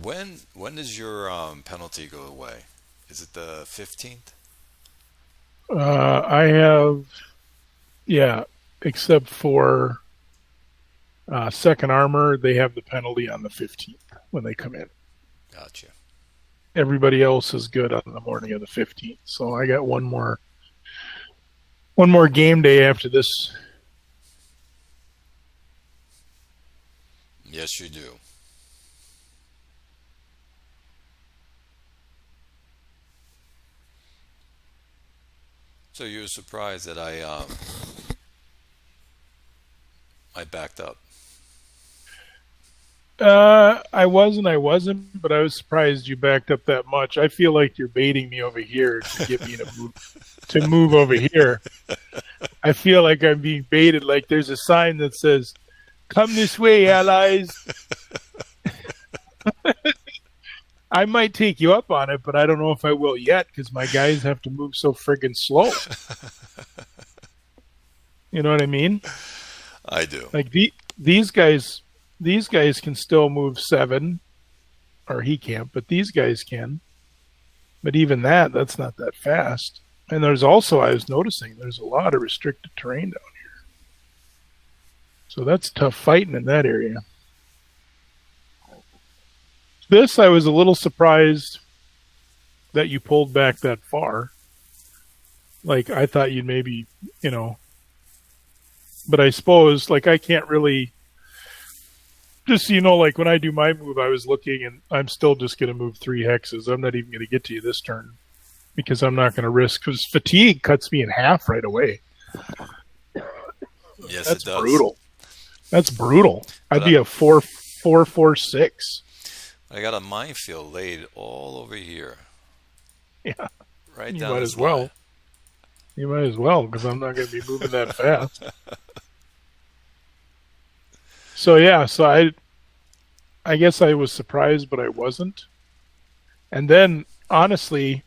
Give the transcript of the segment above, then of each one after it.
when does your penalty go away? Is it the 15th? I have, yeah, except for second armor, they have the penalty on the 15th when they come in. Gotcha. Everybody else is good on the morning of the 15th. So I got one more game day after this. Yes, you do. So you were surprised that I backed up. I wasn't, but I was surprised you backed up that much. I feel like you're baiting me over here to get me to move over here. I feel like I'm being baited. Like there's a sign that says, "Come this way, allies." I might take you up on it, but I don't know if I will yet because my guys have to move so friggin' slow. You know what I mean? I do. Like these guys can still move 7, or he can't, but these guys can. But even that's not that fast. And there's also, I was noticing, there's a lot of restricted terrain down here. So that's tough fighting in that area. This, I was a little surprised that you pulled back that far. Like, I thought you'd maybe, but I suppose, like, I can't really, just so you know, like, when I do my move, I was looking, and I'm still just going to move 3 hexes. I'm not even going to get to you this turn because I'm not going to risk, because fatigue cuts me in half right away. Yes, That's it does. brutal. That's brutal. I'd But be a 4-4-4-6. I got a minefield laid all over here, Yeah, right you down might this as well. line. You might as well, because I'm not going to be moving that fast. So yeah, so I guess I was surprised, but I wasn't. And then honestly,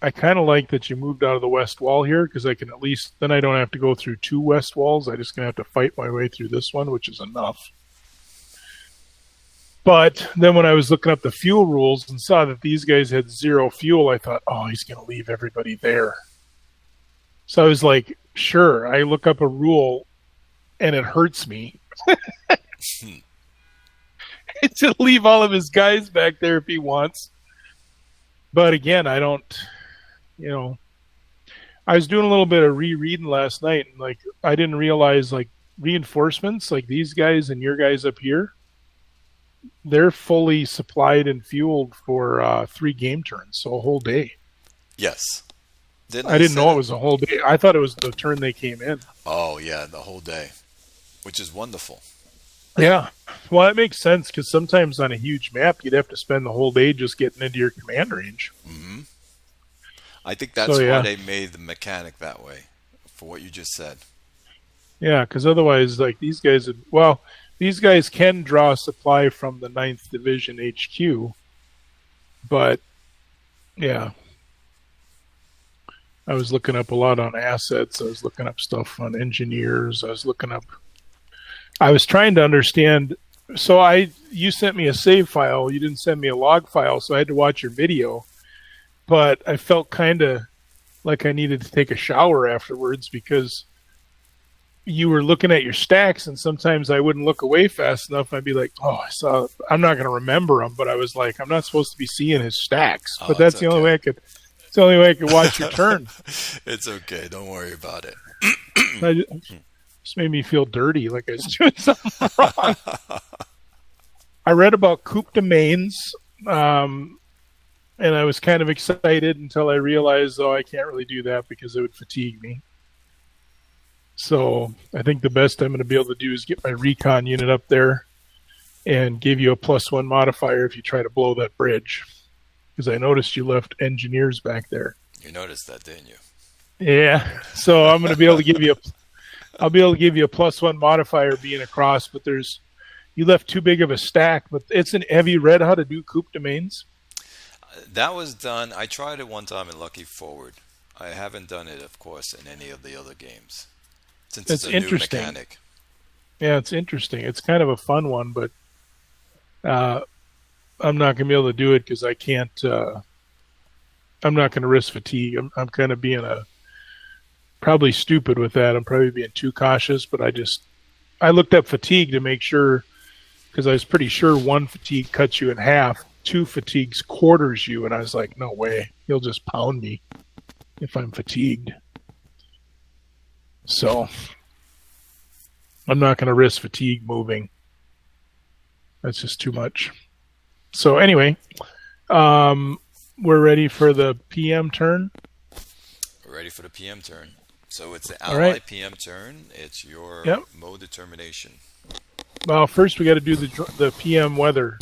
I kind of like that you moved out of the west wall here because I can at least then I don't have to go through 2 west walls. I just gonna have to fight my way through this one, which is enough. But then when I was looking up the fuel rules and saw that these guys had 0 fuel, I thought, oh, he's gonna leave everybody there. So I was like, sure. I look up a rule and it hurts me to leave all of his guys back there if he wants. But again, I don't, I was doing a little bit of rereading last night, and like I didn't realize like reinforcements, like these guys and your guys up here, they're fully supplied and fueled for 3 game turns, so a whole day. Yes. I didn't know it was a whole day. I thought it was the turn they came in. Oh, yeah, the whole day, which is wonderful. Yeah. Well, that makes sense because sometimes on a huge map, you'd have to spend the whole day just getting into your command range. Hmm. I think that's why they made the mechanic that way, for what you just said. Yeah, because otherwise, like these guys can draw supply from the 9th Division HQ, but yeah. I was looking up a lot on assets. I was looking up stuff on engineers. I was trying to understand. So you sent me a save file. You didn't send me a log file, so I had to watch your video. But I felt kind of like I needed to take a shower afterwards because you were looking at your stacks, and sometimes I wouldn't look away fast enough. I'd be like, "Oh, I'm not going to remember them," but I was like, "I'm not supposed to be seeing his stacks." Oh, but that's the only way I could. It's the only way I could watch your turn. It's okay. Don't worry about it. Just made me feel dirty, like I was doing something wrong. I read about coup domains, and I was kind of excited until I realized, I can't really do that because it would fatigue me. So I think the best I'm going to be able to do is get my recon unit up there and give you a +1 modifier if you try to blow that bridge. Because I noticed you left engineers back there. You noticed that, didn't you? Yeah. So I'm going to be able to give you I'll be able to give you a +1 modifier being across, but you left too big of a stack. But have you read how to do coup domains? That was done. I tried it one time in Lucky Forward. I haven't done it, of course, in any of the other games. Since it's a new mechanic. Yeah, it's interesting. It's kind of a fun one, but I'm not going to be able to do it because I can't. I'm not going to risk fatigue. I'm kind of being probably stupid with that. I'm probably being too cautious, but I looked up fatigue to make sure because I was pretty sure one fatigue cuts you in half, two fatigues quarters you, and I was like, no way, he'll just pound me if I'm fatigued. So I'm not going to risk fatigue moving. That's just too much. So anyway, we're ready for the PM turn. We're ready for the PM turn. So it's the All ally right. PM turn. It's your Yep. mode determination. Well, first we got to do the PM weather.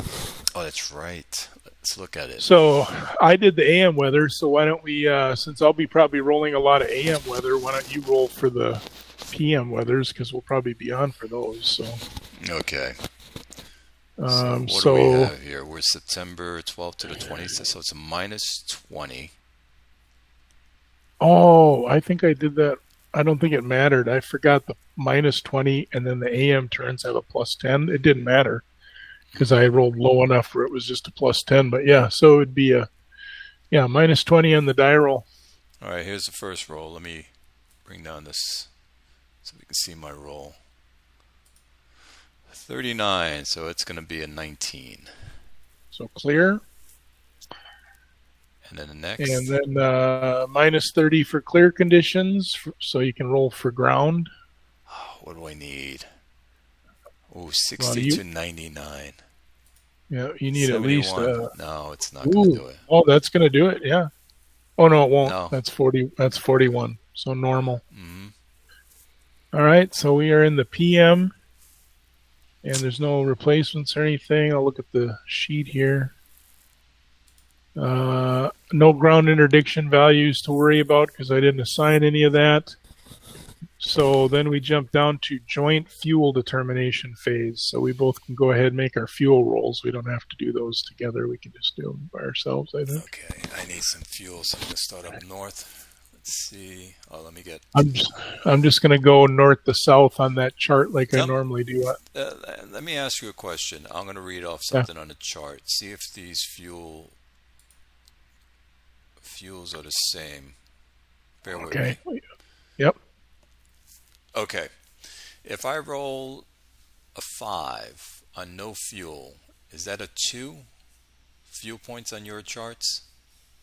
Oh, that's right. Let's look at it. So I did the AM weather. So why don't we? Since I'll be probably rolling a lot of AM weather, why don't you roll for the PM weathers? Because we'll probably be on for those. So Okay. So what do we have here? We're September 12th to the 20th, so it's a minus 20. Oh, I think I did that. I don't think it mattered. I forgot the minus 20, and then the AM turns have a plus 10. It didn't matter because I rolled low enough where it was just a plus 10. But yeah, so it would be minus 20 on the die roll. All right, here's the first roll. Let me bring down this so we can see my roll. 39, so it's going to be a 19. So clear. And then the next. And then minus 30 for clear conditions, so you can roll for ground. Oh, what do I need? Oh, 60 to 99. Yeah, you need 71. at least. No, it's not going to do it. Oh, that's going to do it. Yeah. Oh no, it won't. No. That's 40. That's 41. So normal. Mm-hmm. All right. So we are in the PM, and there's no replacements or anything. I'll look at the sheet here. No ground interdiction values to worry about because I didn't assign any of that. So then we jump down to joint fuel determination phase. So we both can go ahead and make our fuel rolls. We don't have to do those together. We can just do them by ourselves, I think. Okay, I need some fuel, so I'm going to start up north. Let's see. Oh, let me get... I'm just going to go north to south on that chart like I normally do. Let me ask you a question. I'm going to read off something on the chart. See if these fuels are the same. Bear with me. Yep. Okay. If I roll a 5 on no fuel, is that a 2 fuel points on your charts?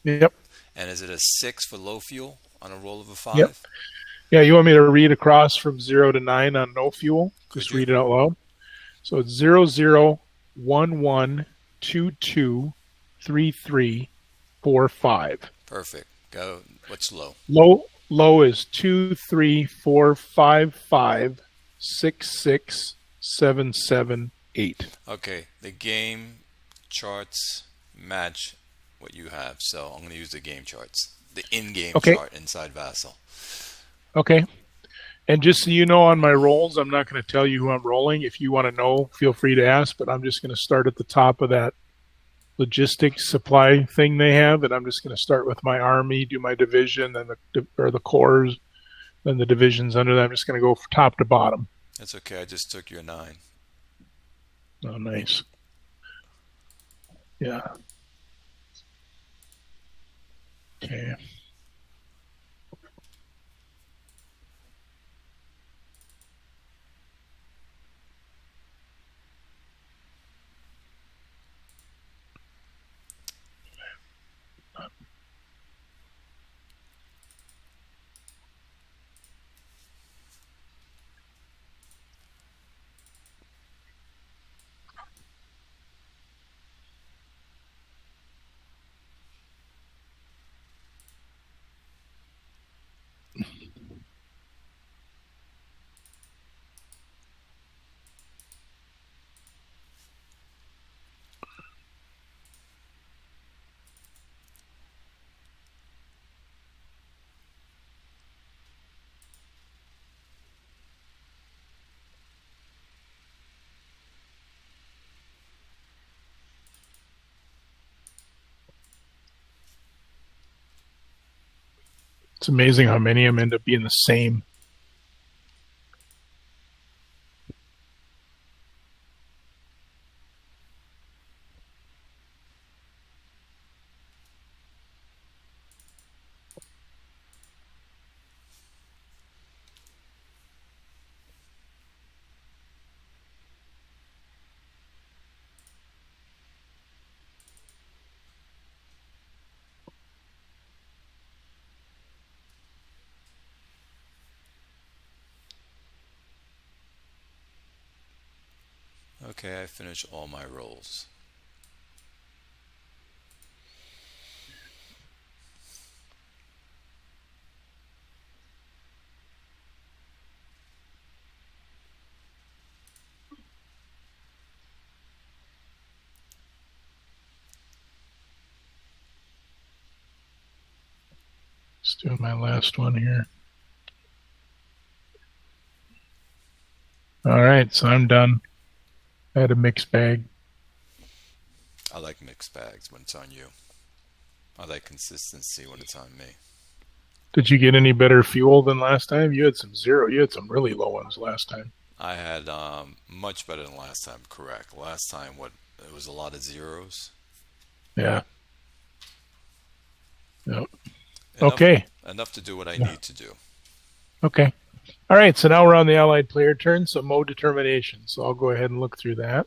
Yep. And is it a 6 for low fuel on a roll of a 5? Yep. Yeah, you want me to read across from 0 to 9 on no fuel? Just read it out loud. So it's 0, 0, 1, 1, 2, 2, 3, 3, 4, 5. Perfect. Go. What's low? Low is 2, 3, 4, 5, 5, 6, 6, 7, 7, 8. Okay. The game charts match what you have, so I'm going to use the game charts. The in-game chart inside Vassal. Okay. And just so you know, on my rolls, I'm not going to tell you who I'm rolling. If you want to know, feel free to ask, but I'm just going to start at the top of that logistics supply thing they have, and I'm just going to start with my army, do my division, then the corps, then the divisions under that. I'm just going to go from top to bottom. That's okay. I just took your 9. Oh, nice. Yeah. Okay. It's amazing how many of them end up being the same. Okay, I finished all my rolls. Just doing my last one here. All right, so I'm done. I had a mixed bag. I like mixed bags when it's on you. I like consistency when it's on me. Did you get any better fuel than last time? You had some zero. You had some really low ones last time. I had much better than last time, correct. Last time, what, it was a lot of zeros. Yeah. Yep. Enough, Okay. enough to do what I Yeah. need to do. Okay. All right. So now we're on the allied player turn. So mode determination. So I'll go ahead and look through that.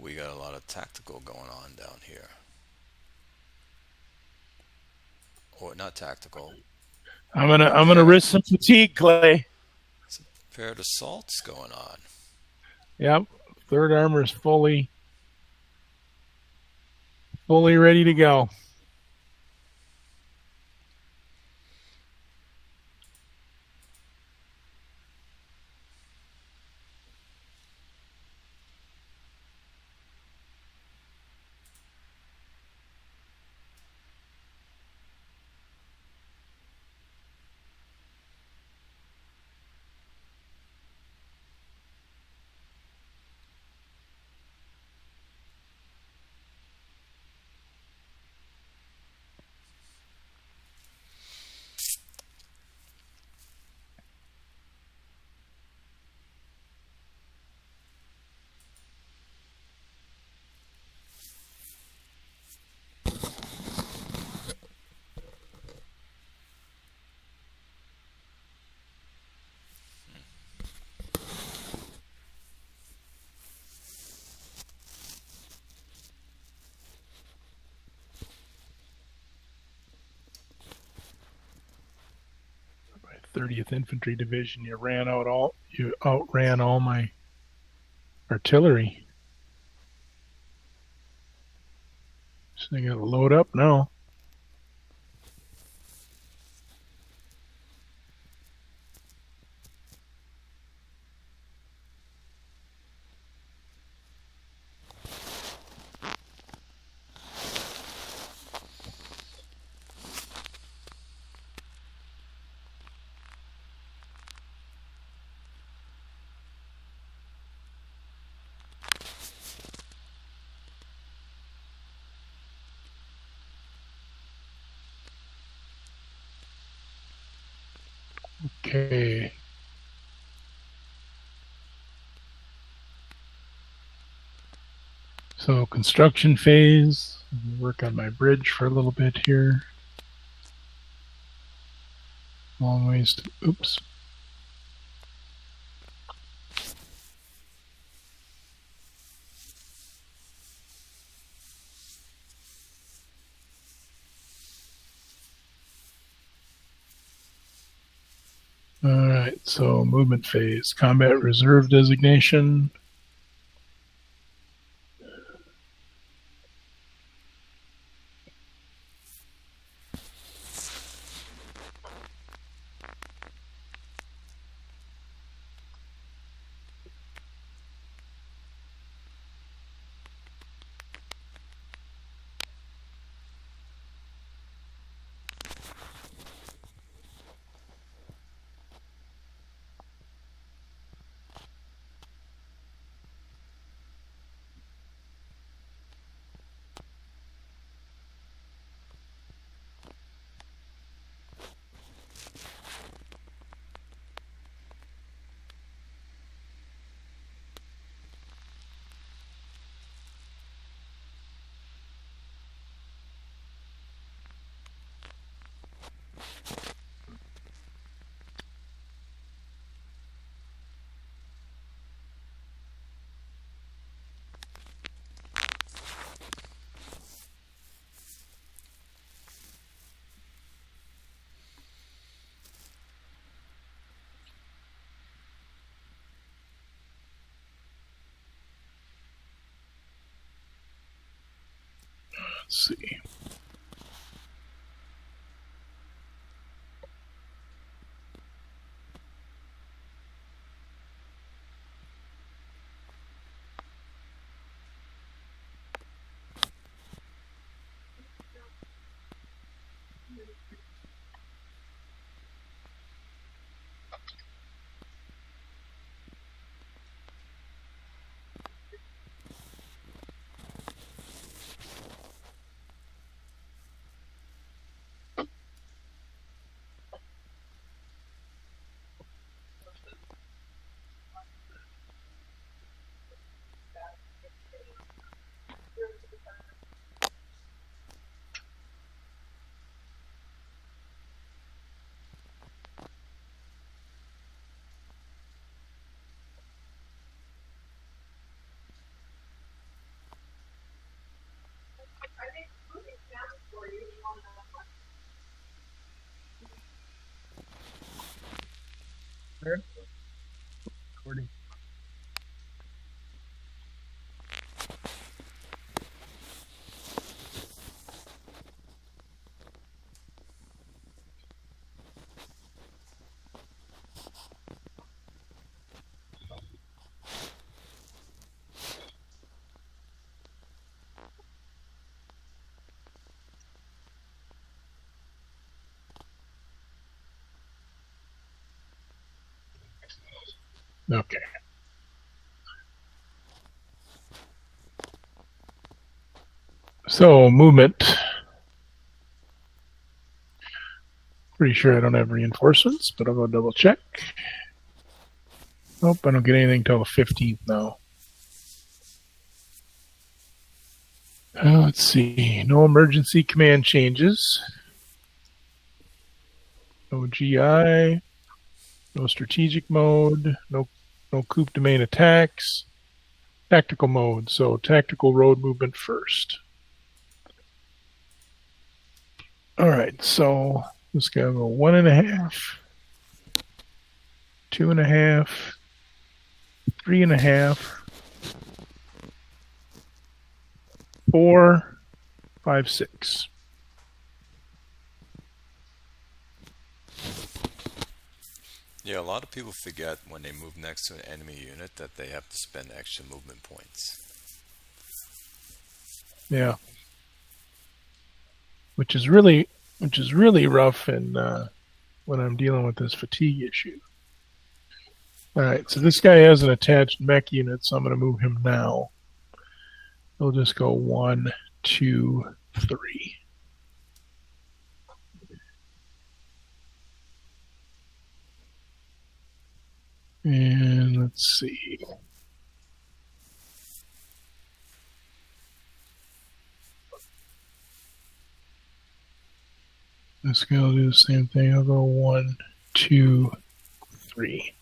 We got a lot of tactical going on down here. Or not tactical. I'm gonna Paired, risk some fatigue, Clay. some paired assaults going on. Yep. Third armor is fully ready to go. My 30th Infantry Division. You outran all my artillery. So I got to load up now. Okay. So construction phase. Work on my bridge for a little bit here. Long ways to. Oops. All right. So movement phase. Combat reserve designation. Let's see. Recording. Okay. So movement. Pretty sure I don't have reinforcements, but I'll go double check. Nope, I don't get anything till the 15th now. Let's see. No emergency command changes. No GI. No strategic mode. No coup domain attacks. Tactical mode. So tactical road movement first. All right, so this guy will go 1.5, 2.5, 3.5, 4, 5, 6. Yeah, a lot of people forget when they move next to an enemy unit that they have to spend extra movement points. Yeah, which is really rough, and when I'm dealing with this fatigue issue. All right, so this guy has an attached mech unit, so I'm going to move him now. We'll just go 1, 2, 3. And let's see. This guy will do the same thing. I'll go 1, 2, 3.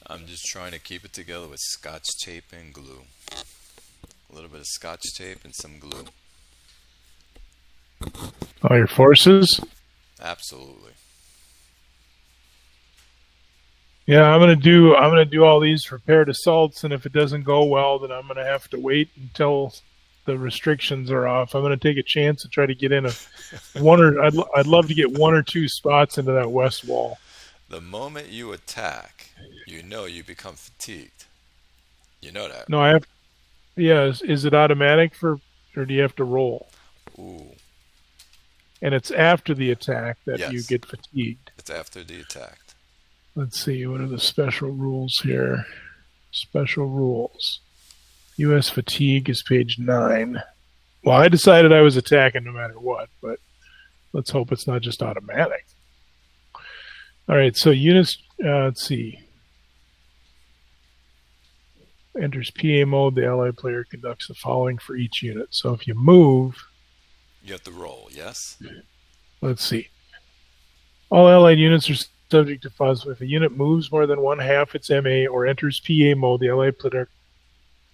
I'm just trying to keep it together with scotch tape and glue. A little bit of scotch tape and some glue. All your forces? Absolutely. Yeah, I'm gonna do all these prepared assaults, and if it doesn't go well, then I'm gonna have to wait until the restrictions are off. I'm gonna take a chance and try to get in I'd love to get 1 or 2 spots into that west wall. The moment you attack, you know you become fatigued. You know that. No, I have. Yeah, is it automatic or do you have to roll? Ooh. And it's after the attack that Yes. you get fatigued. It's after the attack. Let's see, what are the special rules here? Special rules. U.S. fatigue is page 9. Well, I decided I was attacking no matter what, but let's hope it's not just automatic. All right, so units, let's see. Enters PA mode, the allied player conducts the following for each unit. So if you move, You have to roll, yes? Let's see. All allied units are subject to FUS. If a unit moves more than one half its MA or enters PA mode, the allied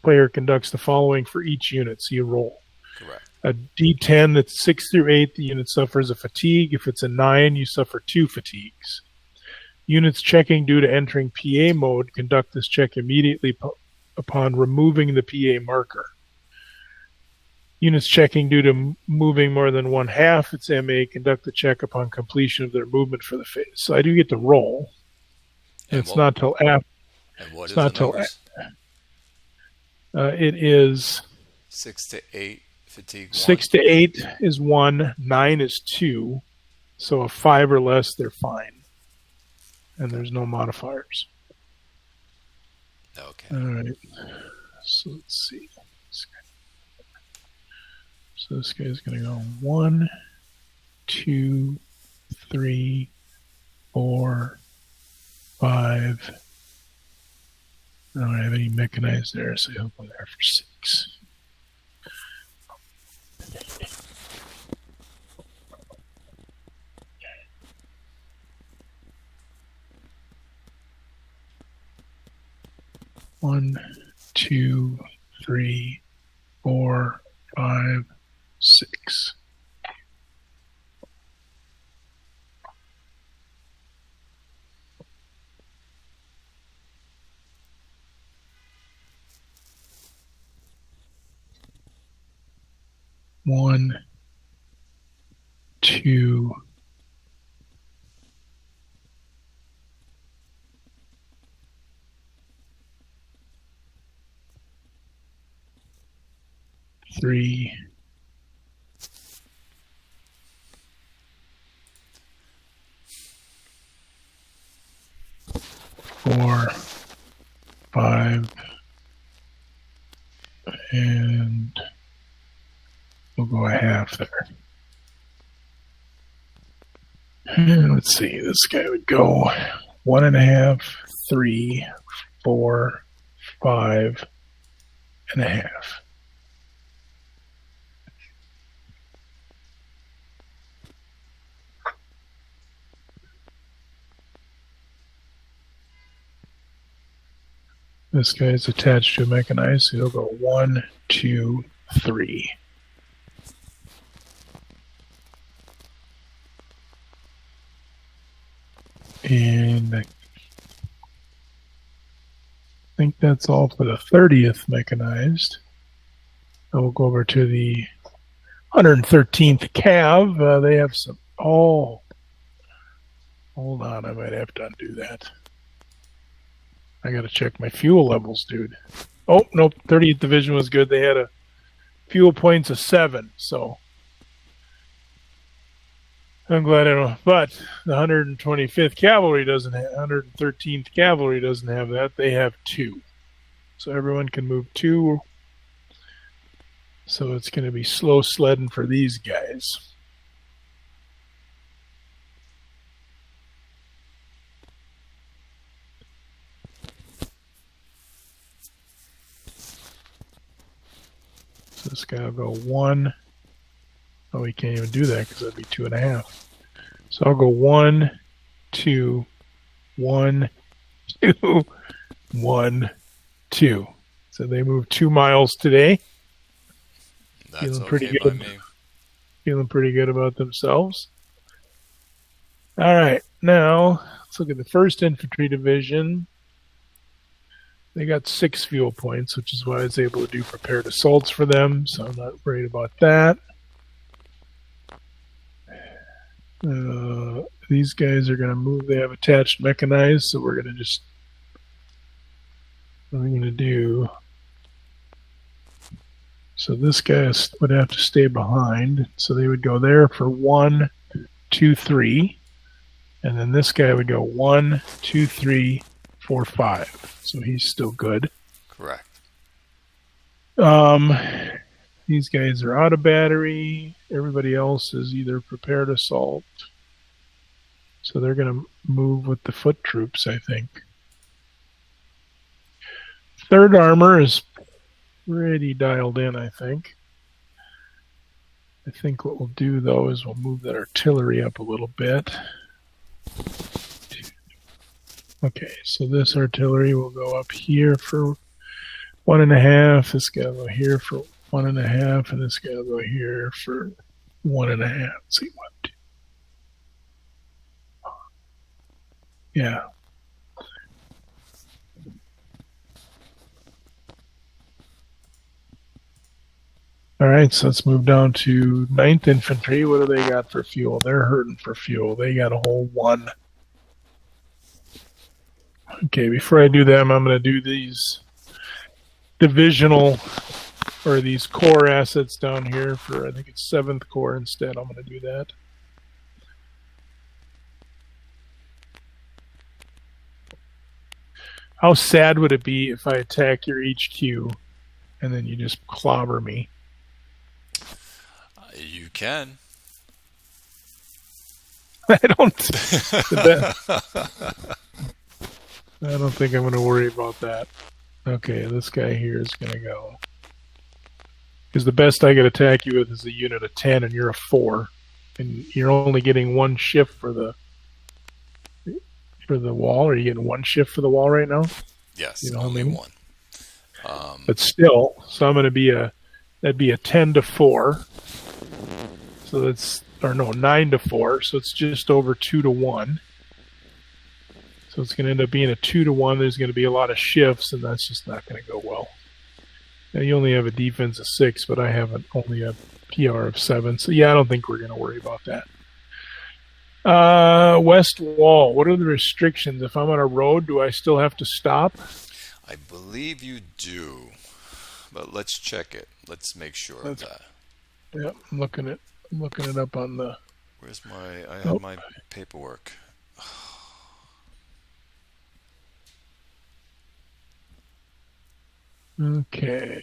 player conducts the following for each unit. So you roll. Correct. A D10 that's 6 through 8, the unit suffers a fatigue. If it's a 9, you suffer 2 fatigues. Units checking due to entering PA mode conduct this check immediately upon removing the PA marker. Units checking due to moving more than one half its MA conduct the check upon completion of their movement for the phase. So I do get to roll. And It's not till after. And what It's is not the till. numbers? It is 6 to 8 fatigue 6 to 8 is 1, 9 is 2. So a 5 or less, they're fine. And there's no modifiers. Okay. All right. So let's see. So this guy's going to go 1, 2, 3, 4, 5. I don't have any mechanized there, so he'll go there for 6. One, 2, 3, 4, 5, 6. One, 2, 3, 4, 5, and we'll go a half there. And let's see, this guy would go 1.5, 3, 4, 5 and a half. This guy is attached to a mechanized, so he'll go 1, 2, 3. And I think that's all for the 30th mechanized. I will go over to the 113th Cav. They have some. Oh, hold on. I might have to undo that. I got to check my fuel levels, dude. Oh, nope. 30th Division was good. They had a fuel points of 7. So I'm glad I don't. But the 125th Cavalry doesn't have. 113th Cavalry doesn't have that. They have 2. So everyone can move 2. So it's going to be slow sledding for these guys. So this guy will go 1. Oh, we can't even do that because that'd be 2.5. So I'll go 1, 2, 1, 2, 1, 2. So they moved 2 miles today. That's Feeling okay pretty by good. me. Feeling pretty good about themselves. All right, now let's look at the 1st Infantry Division. They got 6 fuel points, which is why I was able to do prepared assaults for them, so I'm not worried about that. These guys are going to move. They have attached mechanized, so we're going to just. What we're going to do. So this guy would have to stay behind. So they would go there for 1, 2, 3. And then this guy would go 1, 2, 3, 4, 5. So he's still good. Correct. These guys are out of battery. Everybody else is either prepared assault. So they're going to move with the foot troops, I think. 3rd Armor is pretty dialed in, I think. I think what we'll do though is we'll move that artillery up a little bit. Okay, so this artillery will go up here for 1.5. This guy will go here for 1.5, and this guy will go here for 1.5. Let's see what. Yeah. All right, so let's move down to 9th Infantry. What do they got for fuel? They're hurting for fuel. They got a whole 1. Okay, before I do them, I'm going to do these divisional or these core assets down here for, I think it's 7th Corps instead. I'm going to do that. How sad would it be if I attack your HQ and then you just clobber me? You can. I don't think I'm going to worry about that. Okay, this guy here is going to go. Because the best I could attack you with is a unit of 10, and you're a 4. And you're only getting 1 shift for the wall. Are you getting 1 shift for the wall right now? Yes, you know, only 1. But still, so I'm going to be that'd be a 10 to 4. So that's, or no, 9 to 4. So it's just over 2 to 1. So it's going to end up being a 2 to 1. There's going to be a lot of shifts, and that's just not going to go well. Now, you only have a defense of 6, but I have only a PR of 7. So yeah, I don't think we're going to worry about that. West Wall. What are the restrictions? If I'm on a road, do I still have to stop? I believe you do, but let's check it. Let's make sure of that. Yeah, I'm looking it up on the. Where's I have my paperwork. Okay.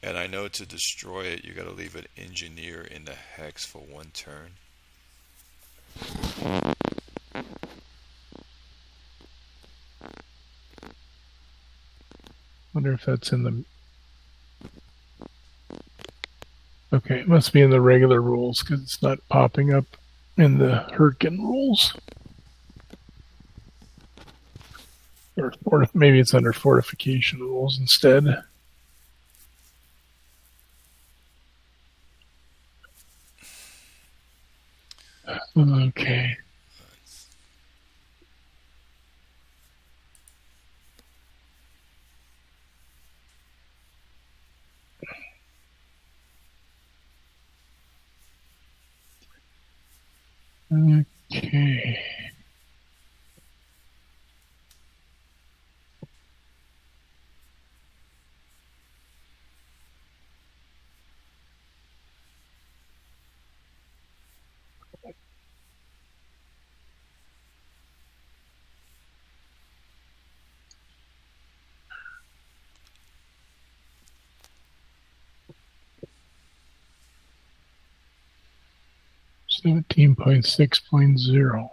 And I know to destroy it, you got to leave an engineer in the hex for 1 turn. Wonder if that's in the. Okay, it must be in the regular rules because it's not popping up in the Hurtgen rules. Or maybe it's under fortification rules instead. Okay. Okay. .6.0